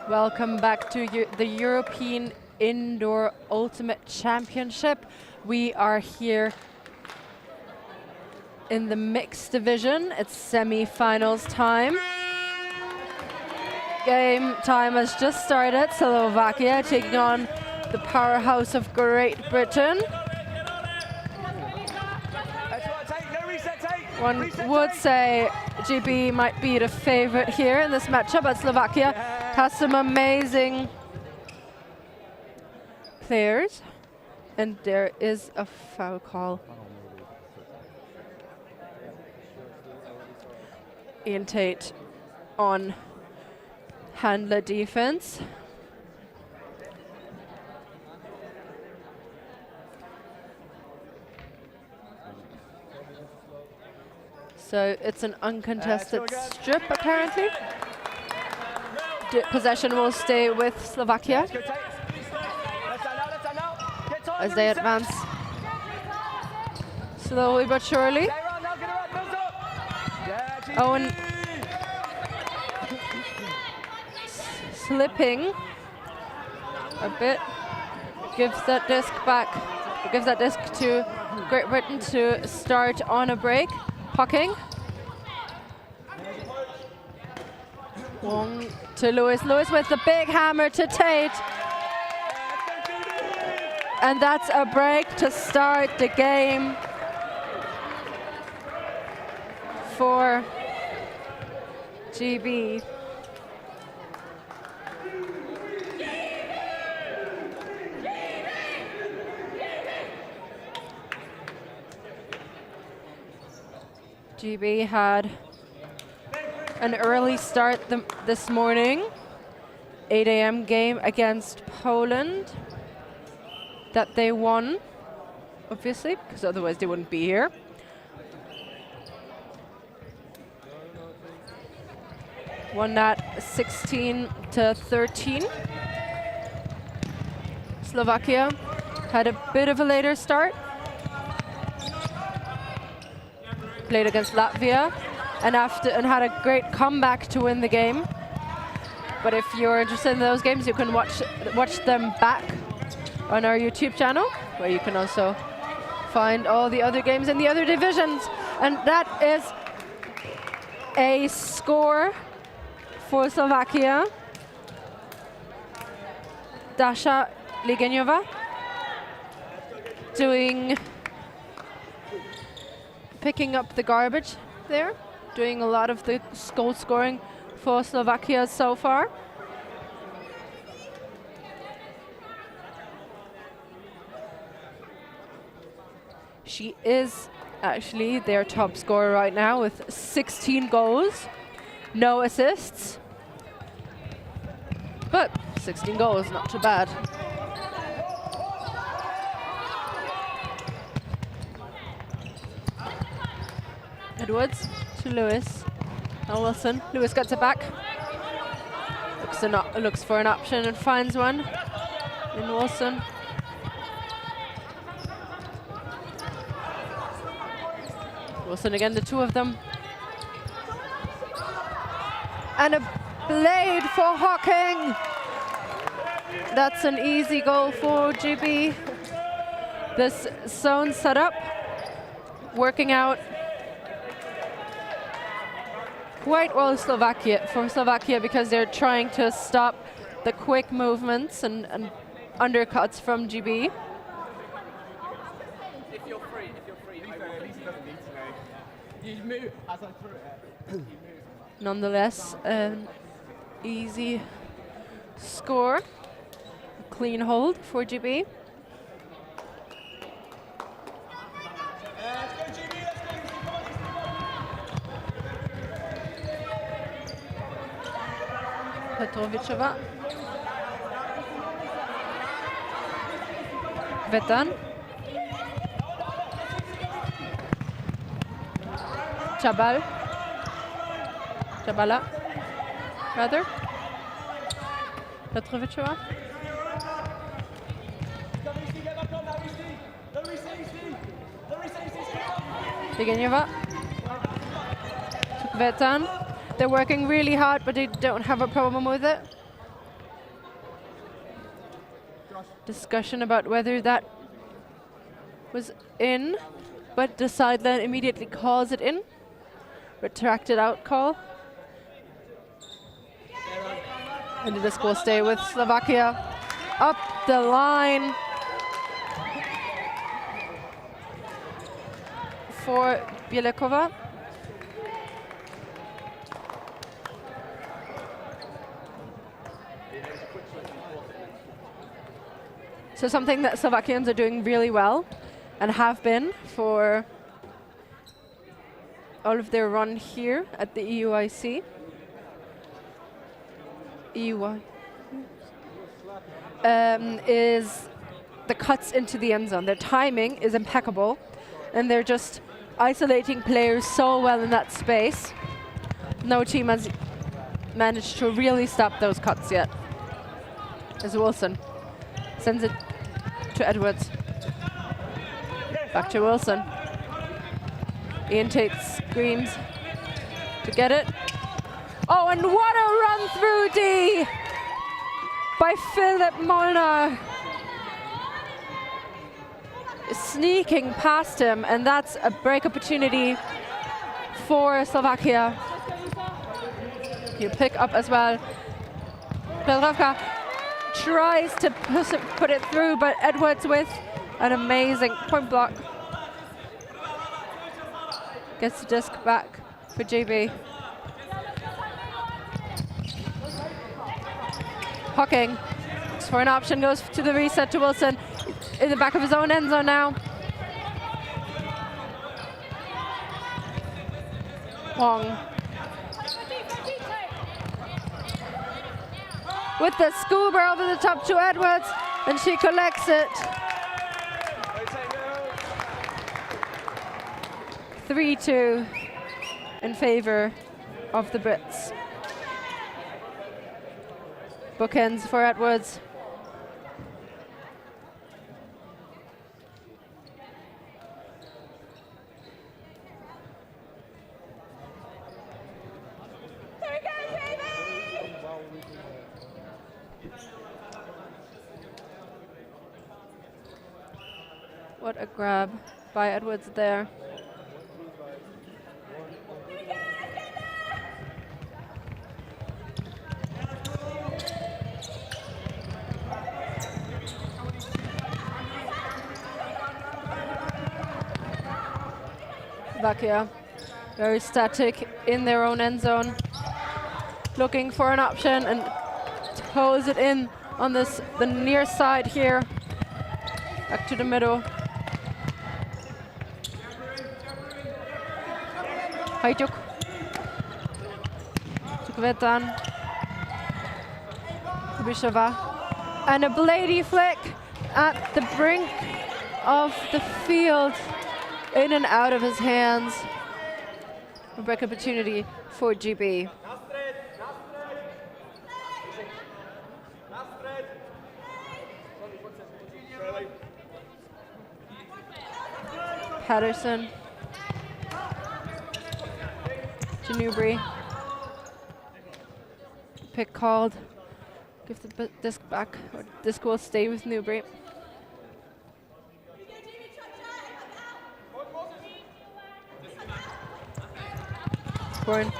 Welcome back to the European Indoor Ultimate Championship. We are here in the mixed division. It's semi-finals time. Game time has just started. Slovakia taking on the powerhouse of Great Britain. One would say GB might be the favorite here in this matchup, but Slovakia has some amazing players. And there is a foul call. Ian Tate on handler defense. So it's an uncontested strip, apparently. Possession will stay with Slovakia as they advance slowly but surely. Owen slipping a bit, gives that disc back, gives that disc to Great Britain to start on a break. Pucking. Wong to Lewis. Lewis with the big hammer to Tate. And that's a break to start the game for GB. GB had an early start this morning, 8 a.m. game against Poland that they won, obviously, because otherwise they wouldn't be here. Won that 16-13. Slovakia had a bit of a later start. Played against Latvia and had a great comeback to win the game. But if you're interested in those games, you can watch them back on our YouTube channel, where you can also find all the other games in the other divisions. And that is a score for Slovakia. Dasha Ligeňová picking up the garbage there, doing a lot of the goal scoring for Slovakia so far. She is actually their top scorer right now with 16 goals, no assists. But 16 goals, not too bad. Edwards to Lewis. And Wilson. Lewis gets it back. Looks for an option and finds one in Wilson. Wilson again, the two of them. And a blade for Hocking. That's an easy goal for GB. This zone setup working out quite well for Slovakia because they're trying to stop the quick movements and undercuts from GB. If you're free, you move as I threw it. Nonetheless, an easy score, clean hold for GB. Petrovičová. Vetan. Chabala, rather. Petrovičová. Ligeňová. Vetan. They're working really hard, but they don't have a problem with it. discussion about whether that was in, but the sideline immediately calls it in. Retracted out call. And the disc will stay with Slovakia. Up the line for Bielekova. So something that Slovakians are doing really well and have been for all of their run here at the EUIC. EUI. Is the cuts into the end zone. Their timing is impeccable, and they're just isolating players so well in that space. No team has managed to really stop those cuts yet. As Wilson sends it to Edwards. Back to Wilson. Ian Tate screams to get it. Oh, and what a run through D by Philip Molnar. Sneaking past him, and that's a break opportunity for Slovakia. You pick up as well. Petrovka tries to put it through, but Edwards with an amazing point block. Gets the disc back for JB. Hocking looks for an option, goes to the reset to Wilson. In the back of his own end zone now. Wong. With the scuba over the top to Edwards, and she collects it. 3-2 in favor of the Brits. Bookends for Edwards. What a grab by Edwards there. Slovakia, very static in their own end zone, looking for an option and toes it in on the near side here. Back to the middle. Hajtuk. Tukvetan. Kubisheva. And a Blady flick at the brink of the field. In and out of his hands. A break opportunity for GB. Patterson. To Newbury. Pick called. Give the disc back. Or disc will stay with Newbury. Scoring.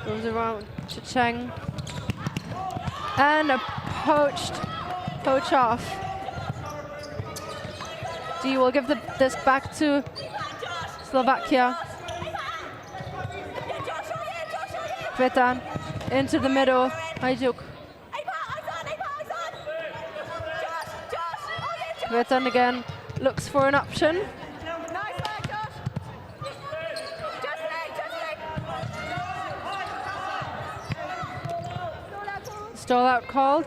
Goes around to Cheng. And a poach off. D will give the disc back to Slovakia. Kvetan into the middle. Hajjuk. Kvetan again looks for an option. Stall out called.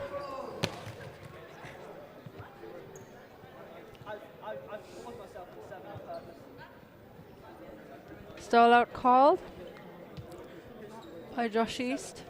Stall out called by Josh East.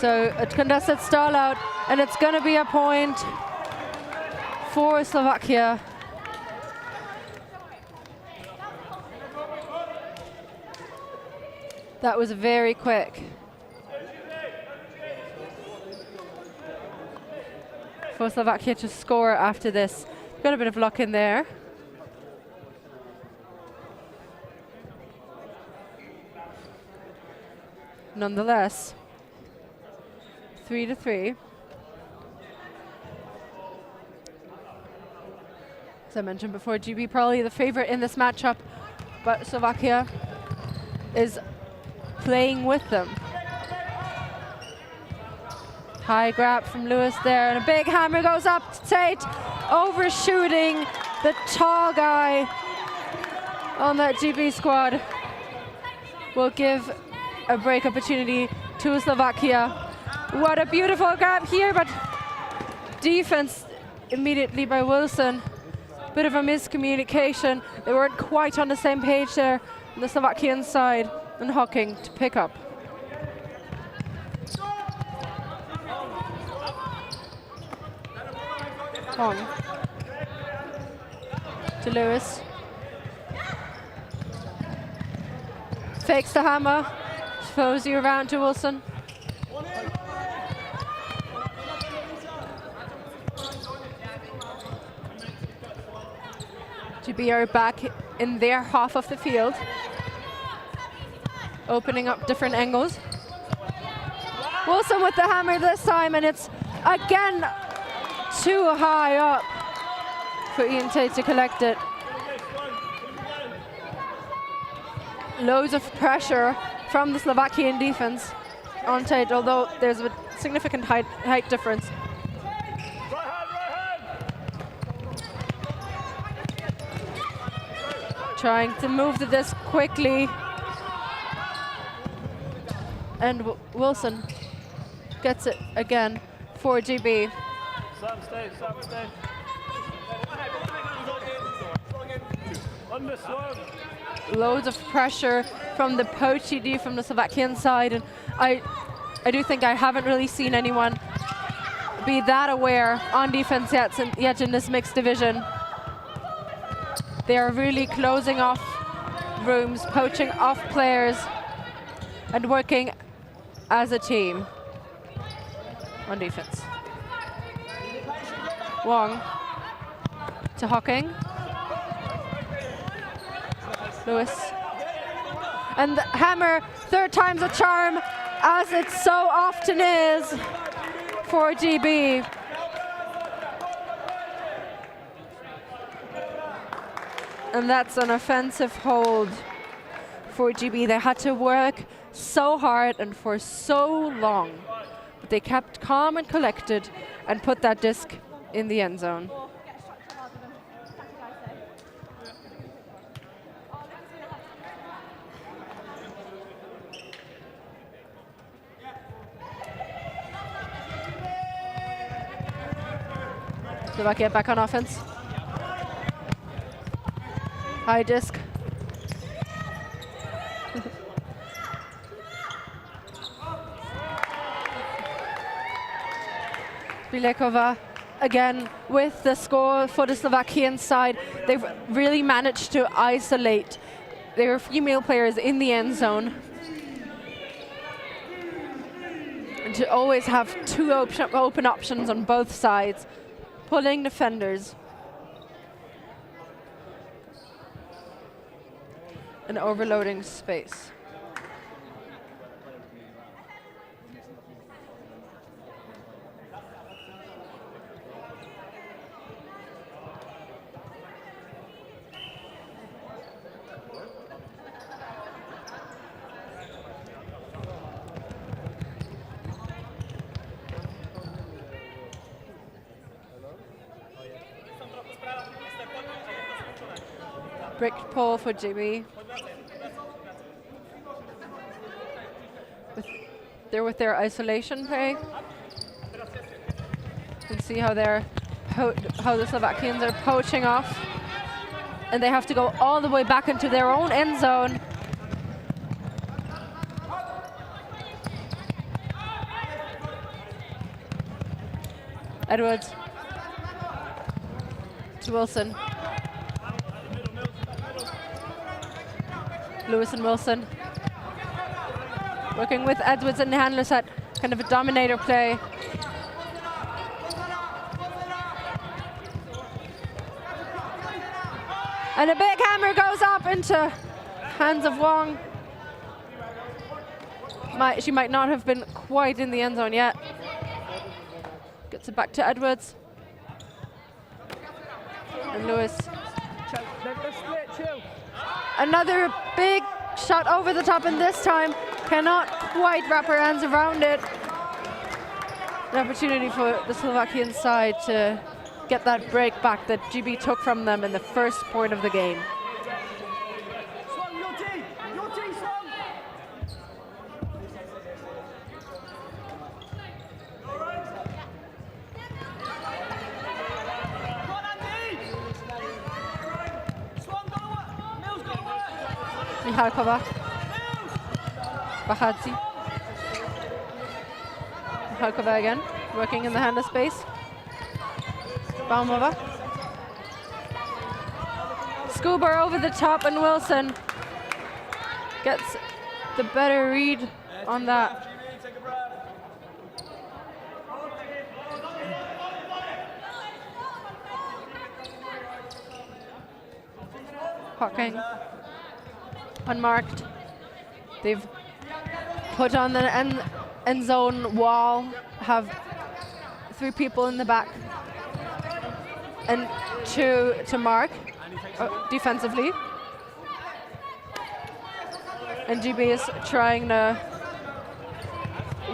So a contested stall out, and it's going to be a point for Slovakia. That was very quick. For Slovakia to score after this. Got a bit of luck in there. Nonetheless, 3-3. As I mentioned before, GB probably the favorite in this matchup, but Slovakia is playing with them. High grab from Lewis there, and a big hammer goes up to Tate, overshooting the tall guy on that GB squad. Will give a break opportunity to Slovakia. What a beautiful grab here, but defense immediately by Wilson. Bit of a miscommunication. They weren't quite on the same page there on the Slovakian side, and Hocking to pick up. Hong to Lewis. Fakes the hammer. Throws you around to Wilson. GB are back in their half of the field, opening up different angles. Wilson with the hammer this time, and it's again too high up for Ian Tate to collect it. Loads of pressure from the Slovakian defense on Tate, although there's a significant height difference. Trying to move the disc quickly. And Wilson gets it again for GB. Loads of pressure from the poachy D from the Slovakian side, and I do think I haven't really seen anyone be that aware on defense yet in this mixed division. They are really closing off rooms, poaching off players, and working as a team on defense. Wong to Hocking. Lewis. And the hammer, third time's a charm, as it so often is for GB. And that's an offensive hold for GB. They had to work so hard and for so long, but they kept calm and collected and put that disc in the end zone. Slovakia back on offense. High disc. Bilekova again with the score for the Slovakian side. They've really managed to isolate their female players in the end zone. And to always have two open options on both sides, pulling defenders. And overloading space. Brick pull for GB. They're with their isolation play. You can see how how the Slovakians are poaching off, and they have to go all the way back into their own end zone. Edwards to Wilson. Lewis and Wilson working with Edwards and the handler set, kind of a dominator play. And a big hammer goes up into hands of Wong. She might not have been quite in the end zone yet. Gets it back to Edwards. And Lewis. Another big shot over the top, and this time cannot quite wrap her hands around it. An opportunity for the Slovakian side to get that break back that GB took from them in the first point of the game. Michalkova, Bachadzi, Michalkova again, working in the handler space. Baumova. Scuba over the top, and Wilson gets the better read on that. Hawking. Unmarked. They've put on the end zone wall, have 3 people in the back and 2 to mark defensively. And GB is trying to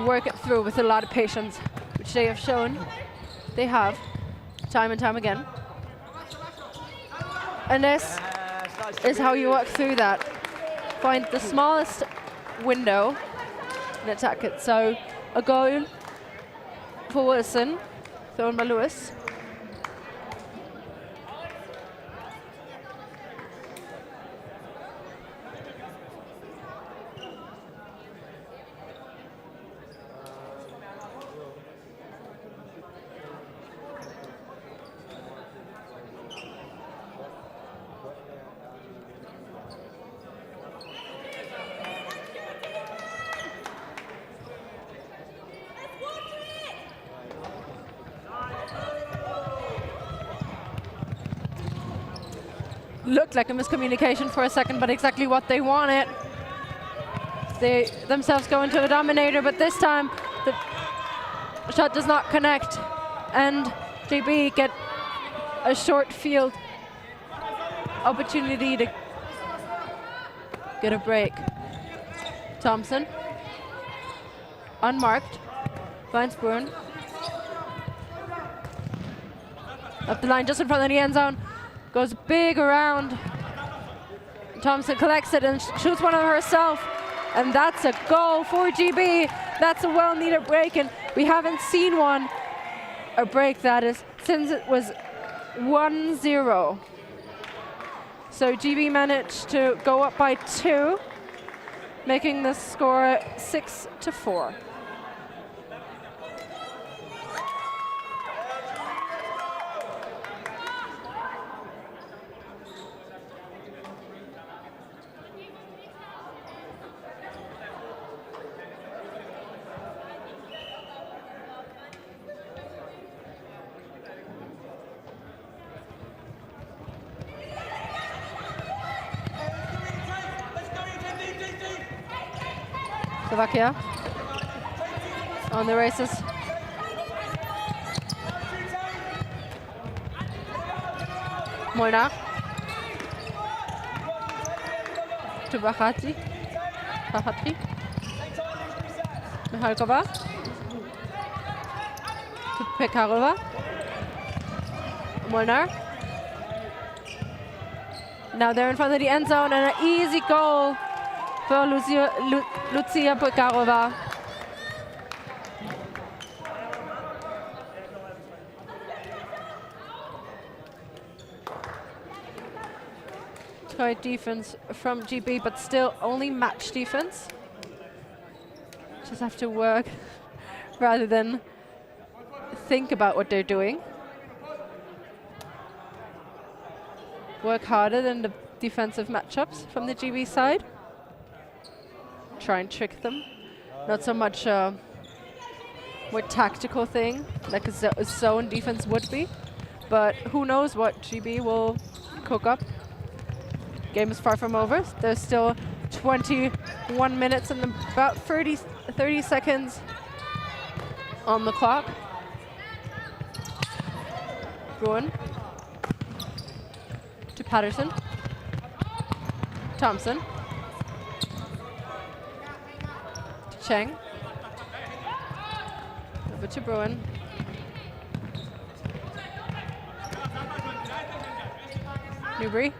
work it through with a lot of patience, which they have shown they have time and time again. And this is how you work through that. Find the smallest window and attack it. So a goal for Wilson, thrown by Lewis. Looked like a miscommunication for a second, but exactly what they wanted. They themselves go into a dominator, but this time the shot does not connect, and GB get a short field opportunity to get a break. Thompson, unmarked, finds Bruin. Up the line, just in front of the end zone. Goes big around. Thompson collects it and shoots one of herself. And that's a goal for GB. That's a well-needed break, and we haven't seen a break that is, since it was 1-0. So GB managed to go up by 2, making the score 6-4. Slovakia on the races. Molnar to Bachadzi. Michalkova to Pekarova. Molnar. Now they're in front of the end zone, and an easy goal for Lucia Pekarova. Tight defense from GB, but still only match defense. Just have to work rather than think about what they're doing. Work harder than the defensive matchups from the GB side. Try and trick them. Not so much more tactical thing like a zone defense would be. But who knows what GB will cook up. Game is far from over. There's still 21 minutes and about 30 seconds on the clock. Bruin to Patterson. Thompson. To Cheng. Over to Bruin. Newbury.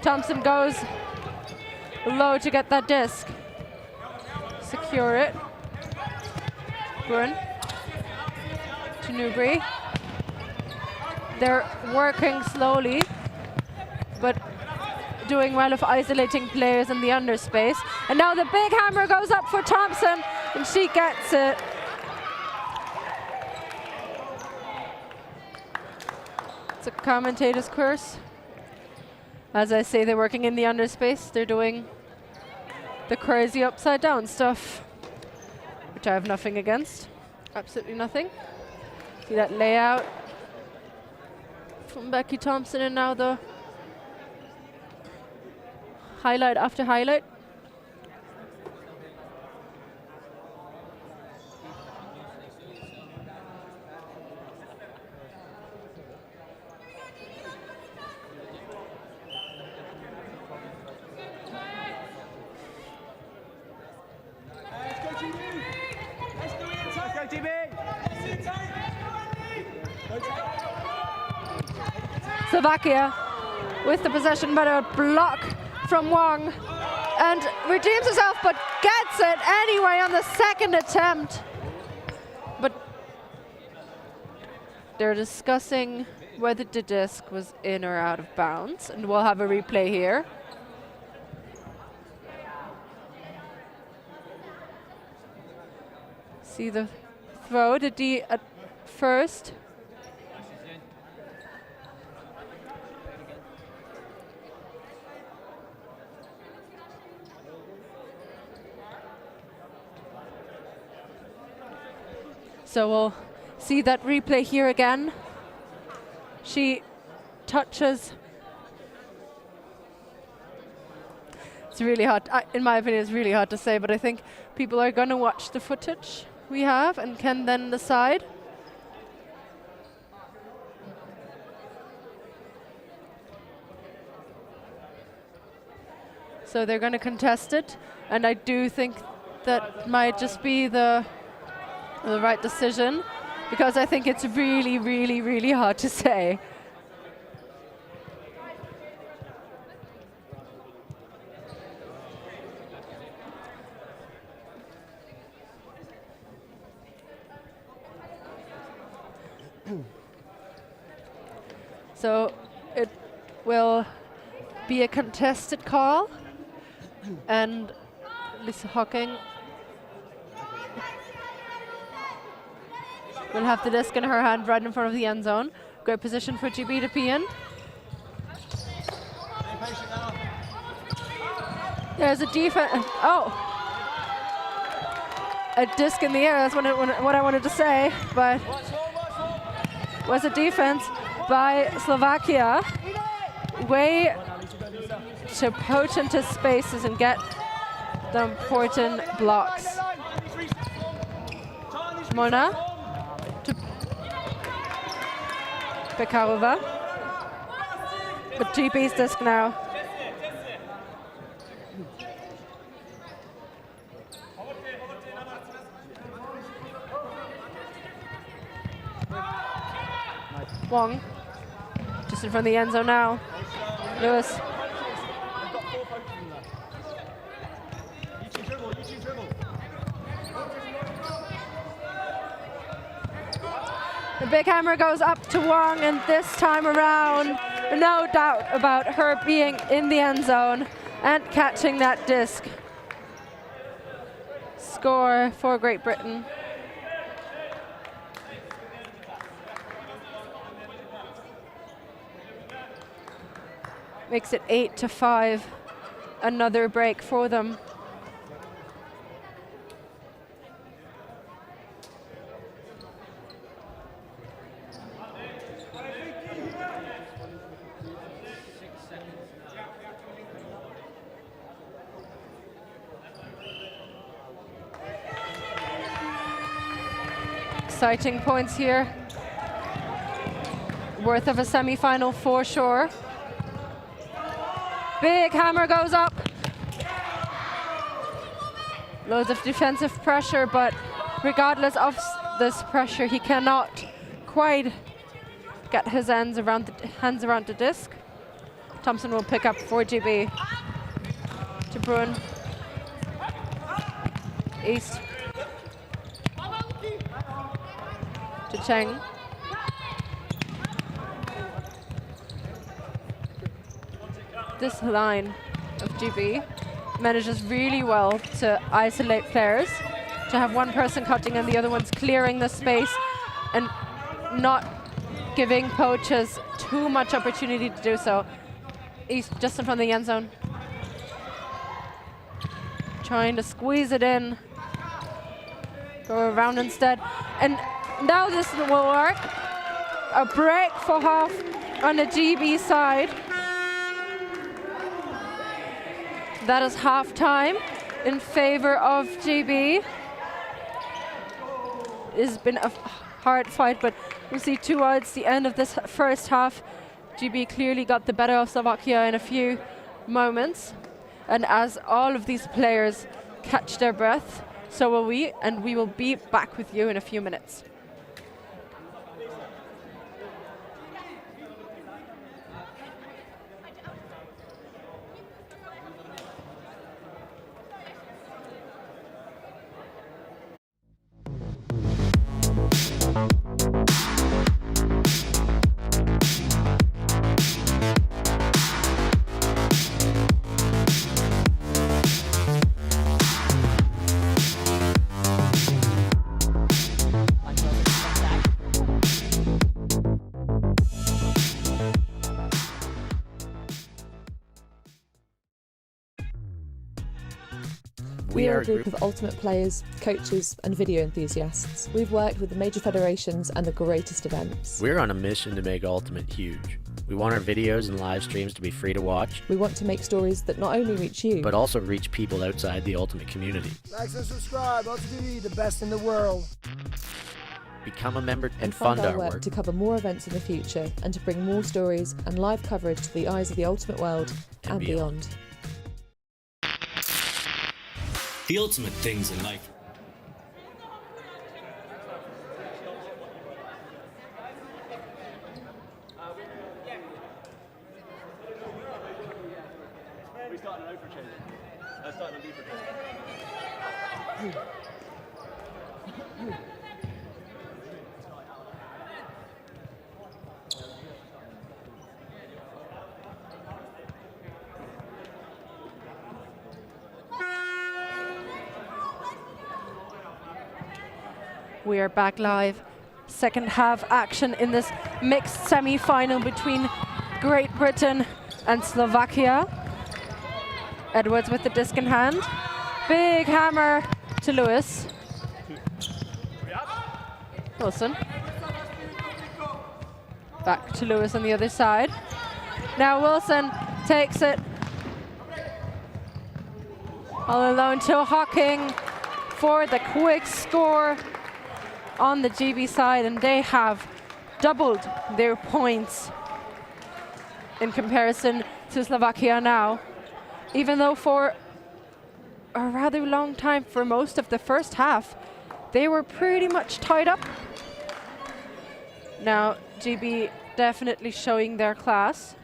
Thompson goes low to get that disc. Secure it. Bruin to Newbury. They're working slowly, but doing well of isolating players in the underspace. And now the big hammer goes up for Thompson, and she gets it. It's a commentator's curse. As I say, they're working in the underspace. They're doing the crazy upside down stuff, which I have nothing against. Absolutely nothing. See that layout from Becky Thompson, and now the highlight after highlight. Slovakia with the possession, but a block from Wong, and redeems herself, but gets it anyway on the second attempt. But they're discussing whether the disc was in or out of bounds, and we'll have a replay here. See the throw, the D at first. So we'll see that replay here again. She touches. It's really hard, in my opinion, it's really hard to say, but I think people are going to watch the footage we have and can then decide. So they're going to contest it, and I do think that might just be the right decision, because I think it's really, really, really hard to say. So it will be a contested call, and Lisa Hocking will have the disc in her hand right in front of the end zone. Great position for GB to be in. There's a defense. Oh! A disc in the air, that's what I wanted to say, but was a defense by Slovakia. Way to poach into spaces and get the important blocks. Mona to Pekarova. But GB's disc now. Wong, just in front of the end zone now. Lewis. The big hammer goes up to Wong, and this time around, no doubt about her being in the end zone and catching that disc. Score for Great Britain. Makes it 8-5. Another break for them. Exciting points here. Worth of a semi-final for sure. Big hammer goes up. Loads of defensive pressure, but regardless of this pressure, he cannot quite get his hands around the disc. Thompson will pick up for GB. To Bruin. East. To Cheng. This line of GB manages really well to isolate players, to have one person cutting and the other one's clearing the space and not giving poachers too much opportunity to do so. He's just in front of the end zone. Trying to squeeze it in. Go around instead. And now this will work. A break for half on the GB side. That is half-time in favor of GB. It's been a hard fight, but we'll see towards the end of this first half, GB clearly got the better of Slovakia in a few moments. And as all of these players catch their breath, so will we, and we will be back with you in a few minutes. We are a group of ultimate players, coaches and video enthusiasts. We've worked with the major federations and the greatest events. We're on a mission to make Ultimate huge. We want our videos and live streams to be free to watch. We want to make stories that not only reach you, but also reach people outside the Ultimate community. Like and subscribe, ULTI.TV, the best in the world. Become a member and fund fund our our work work. to cover more events in the future and to bring more stories and live coverage to the eyes of the Ultimate world and beyond. The ultimate things in life. We started an over change. Starting a deeper change. We are back live. Second half action in this mixed semi-final between Great Britain and Slovakia. Edwards with the disc in hand. Big hammer to Lewis. Wilson. Back to Lewis on the other side. Now Wilson takes it all alone to Hawking for the quick score on the GB side, and they have doubled their points in comparison to Slovakia now. Even though for a rather long time, for most of the first half, they were pretty much tied up. Now GB definitely showing their class.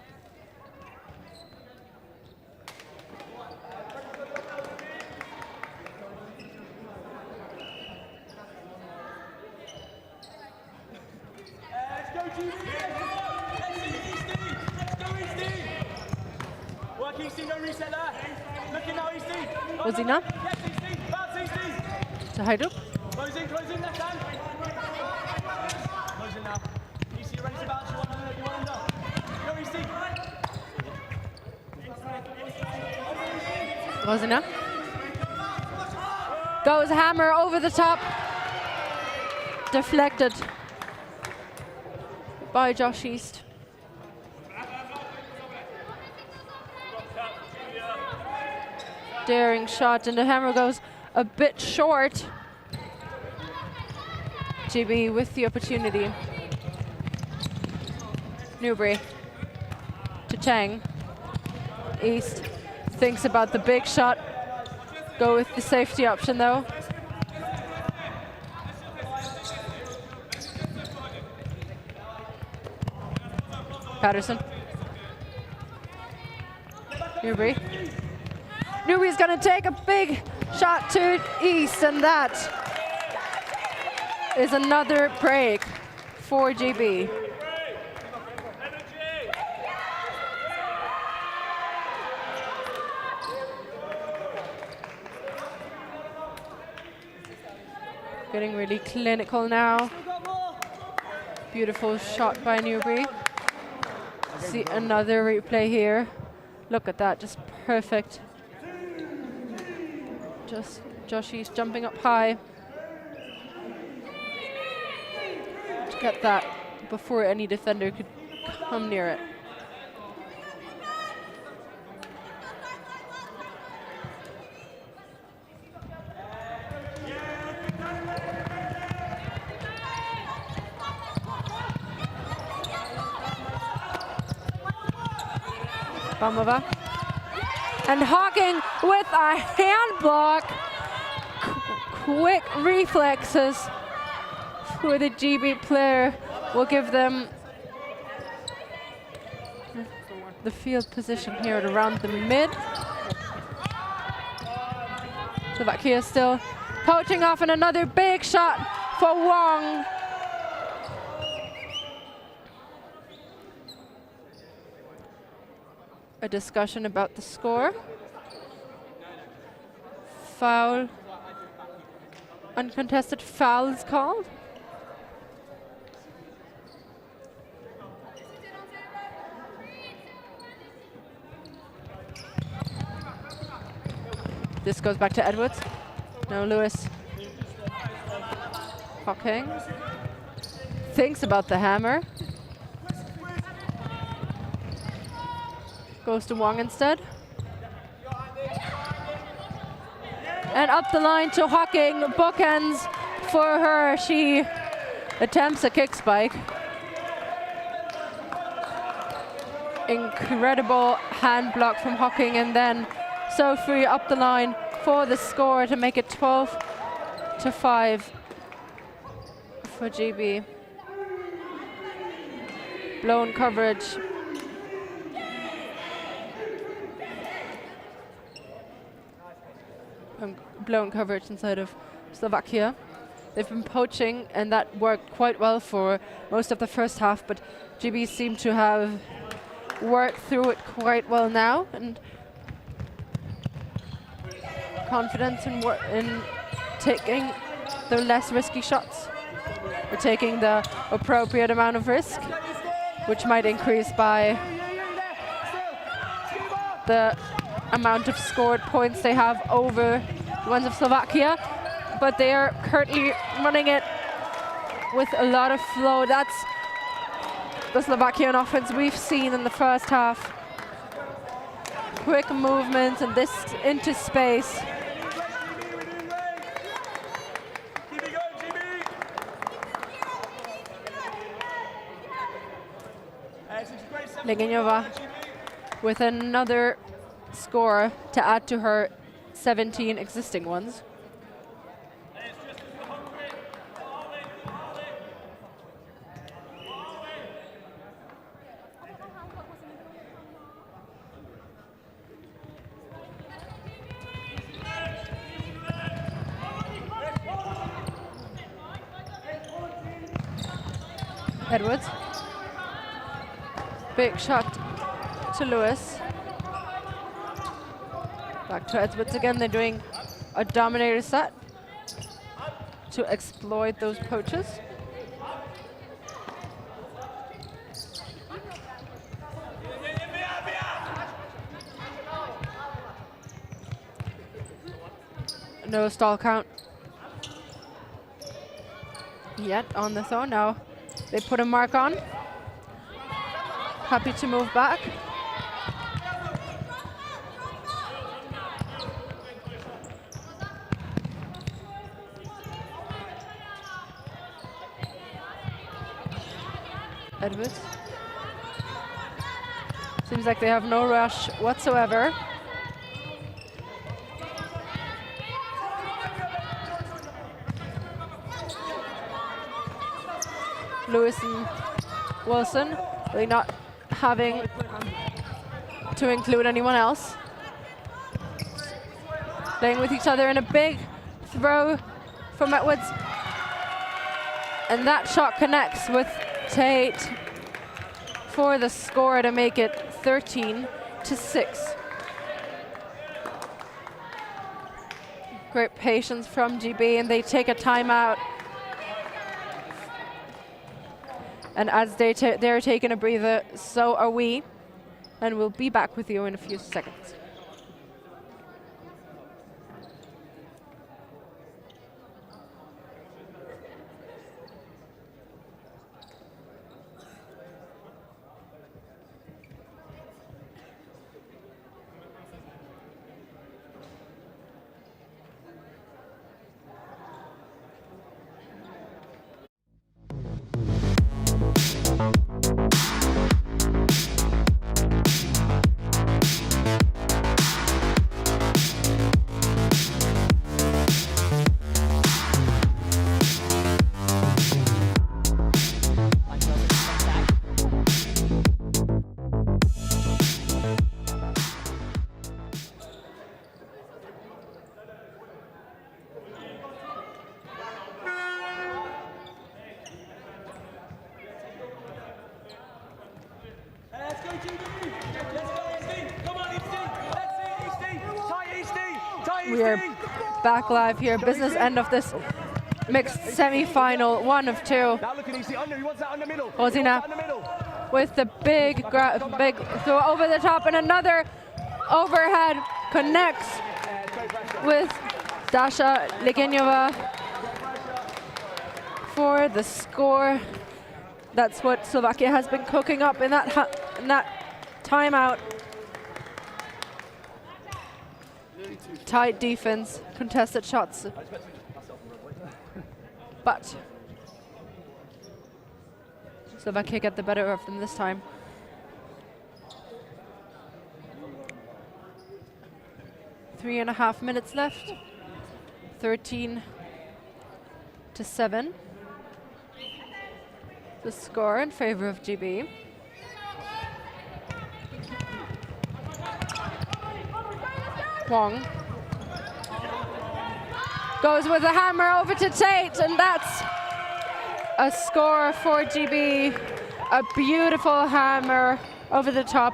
Rosina to Hajduk. Close in, left hand. Close in now. You see, ready to bounce, you want under. Go, EC. Rosina. Goes hammer over the top. Deflected by Josh East. Daring shot, and the hammer goes a bit short. GB with the opportunity. Newbury to Chang. East thinks about the big shot. Go with the safety option though. Patterson. Newbury. Newbury's gonna take a big shot to East, and that is another break for GB. Getting really clinical now. Beautiful shot by Newbury. See another replay here. Look at that, just perfect. Just Josh East jumping up high to get that before any defender could come near it. Bamova. And Hawking with a hand block. Quick reflexes for the GB player will give them the field position here at around the mid. Slovakia still poaching off, and another big shot for Wong. A discussion about the score. Foul. Uncontested foul is called. This goes back to Edwards. No, Lewis. Hawking. Thinks about the hammer. Goes to Wong instead. And up the line to Hawking. Bookends for her. She attempts a kick spike. Incredible hand block from Hawking, and then so free up the line for the score to make it 12-5 for GB. Blown coverage. Blown coverage inside of Slovakia. They've been poaching, and that worked quite well for most of the first half, but GB seem to have worked through it quite well now, and confidence in taking the less risky shots, or taking the appropriate amount of risk, which might increase by the amount of scored points they have over the ones of Slovakia. But they are currently running it with a lot of flow. That's the Slovakian offense we've seen in the first half. Quick movements and this into space. Legenjova with another score to add to her 17 existing ones. Edwards. Big shot to Lewis. Back to Edwards again. They're doing a dominator set to exploit those poaches. No stall count yet on the throw. Now they put a mark on. Happy to move back. Edwards. Seems like they have no rush whatsoever. Lewis and Wilson really not having to include anyone else. Playing with each other in a big throw from Edwards. And that shot connects with Tate for the score to make it 13-6. Great patience from GB, and they take a timeout. And as they're taking a breather, so are we. And we'll be back with you in a few seconds. We are back live here. Business end of this mixed semi-final, 1 of 2. Rosina with the big throw over the top, and another overhead connects with Dasha Legenyova for the score. That's what Slovakia has been cooking up in that timeout. Tight defense, contested shots. But Slovakia get the better of them this time. Three and a half minutes left. 13-7. The score in favor of GB. Wong goes with a hammer over to Tate, and that's a score for GB. A beautiful hammer over the top.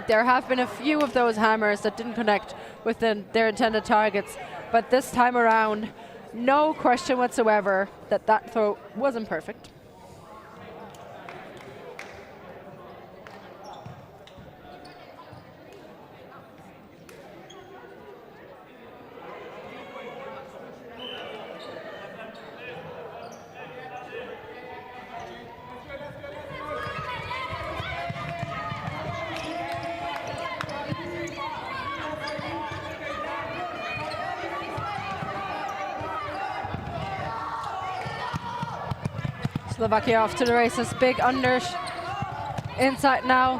There have been a few of those hammers that didn't connect with their intended targets, but this time around, no question whatsoever that that throw wasn't perfect. Slovakia off to the races. Big under inside now.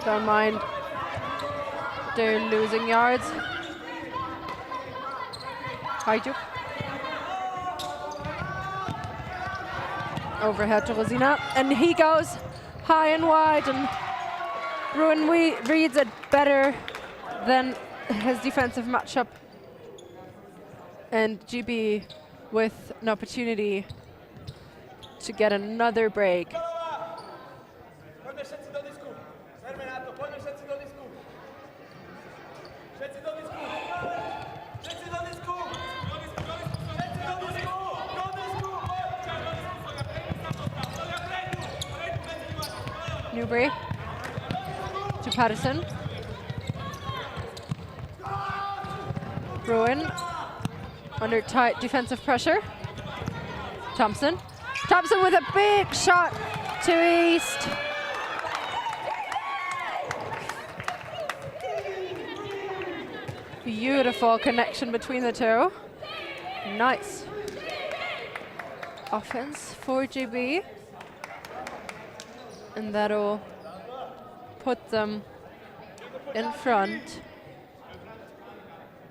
Don't mind. They're losing yards. Hajduk. Overhead to Rosina. And he goes high and wide, and Ruin reads it better than his defensive matchup. And GB with an opportunity to get another break. Newbury to Patterson. Rowan under tight defensive pressure. Thompson. Thompson with a big shot to East. Beautiful connection between the two. Nice offense for GB. And that'll put them in front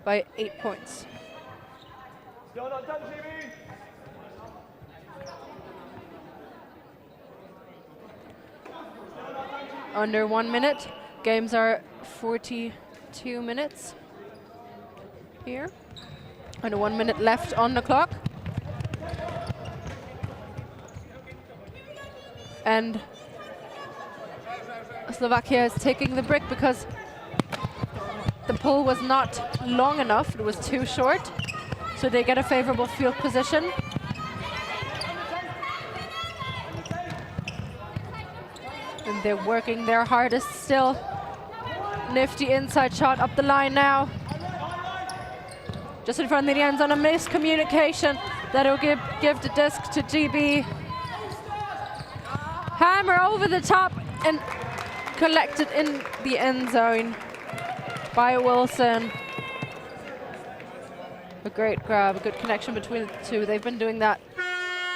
by 8 points. Still not done, GB. Under 1 minute. Games are 42 minutes here. Under 1 minute left on the clock. And Slovakia is taking the brick because the pull was not long enough. It was too short. So they get a favorable field position. And they're working their hardest still. Nifty inside shot up the line now. Just in front of the end zone, a miscommunication that'll give the disc to GB. Hammer over the top and collected in the end zone by Wilson. A great grab, a good connection between the two. They've been doing that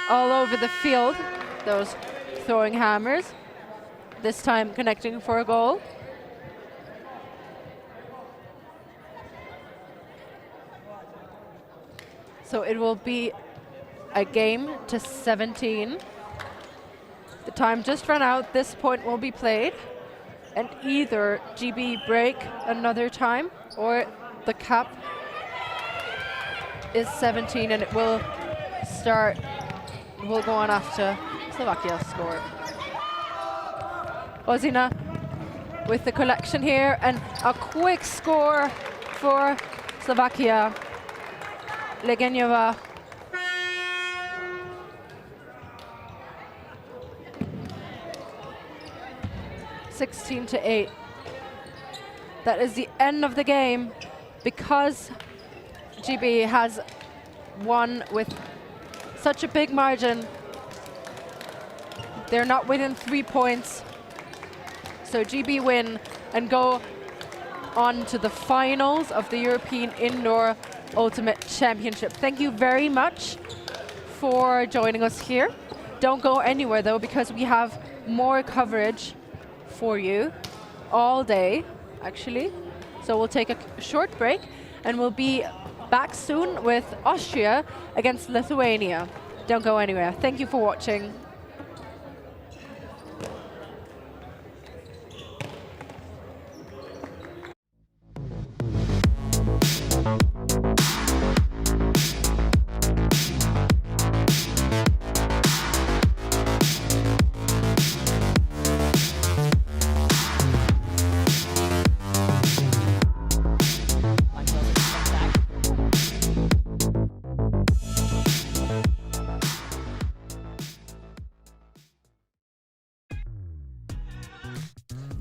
all over the field, those throwing hammers. This time connecting for a goal. So it will be a game to 17. The time just ran out. This point will be played. And either GB break another time or the cap is 17 and it will start, will go on after Slovakia score. Ozina with the collection here and a quick score for Slovakia. Legeniova. (16-8). That is the end of the game because GB has won with such a big margin. They're not within 3 points. So GB win and go on to the finals of the European Indoor Ultimate Championship. Thank you very much for joining us here. Don't go anywhere though, because we have more coverage for you all day, actually. So we'll take a short break and we'll be back soon with Austria against Lithuania. Don't go anywhere. Thank you for watching.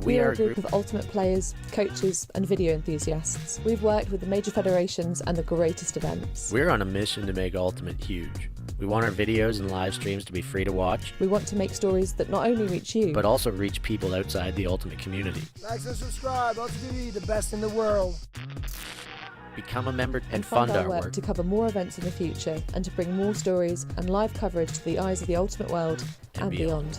We are a group of ultimate players, coaches and video enthusiasts. We've worked with the major federations and the greatest events. We're on a mission to make Ultimate huge. We want our videos and live streams to be free to watch. We want to make stories that not only reach you, but also reach people outside the Ultimate community. Like and subscribe, ULTI.TV, the best in the world. Become a member and fund fund our work work to cover more events in the future and to bring more stories and live coverage to the eyes of the ultimate world and beyond.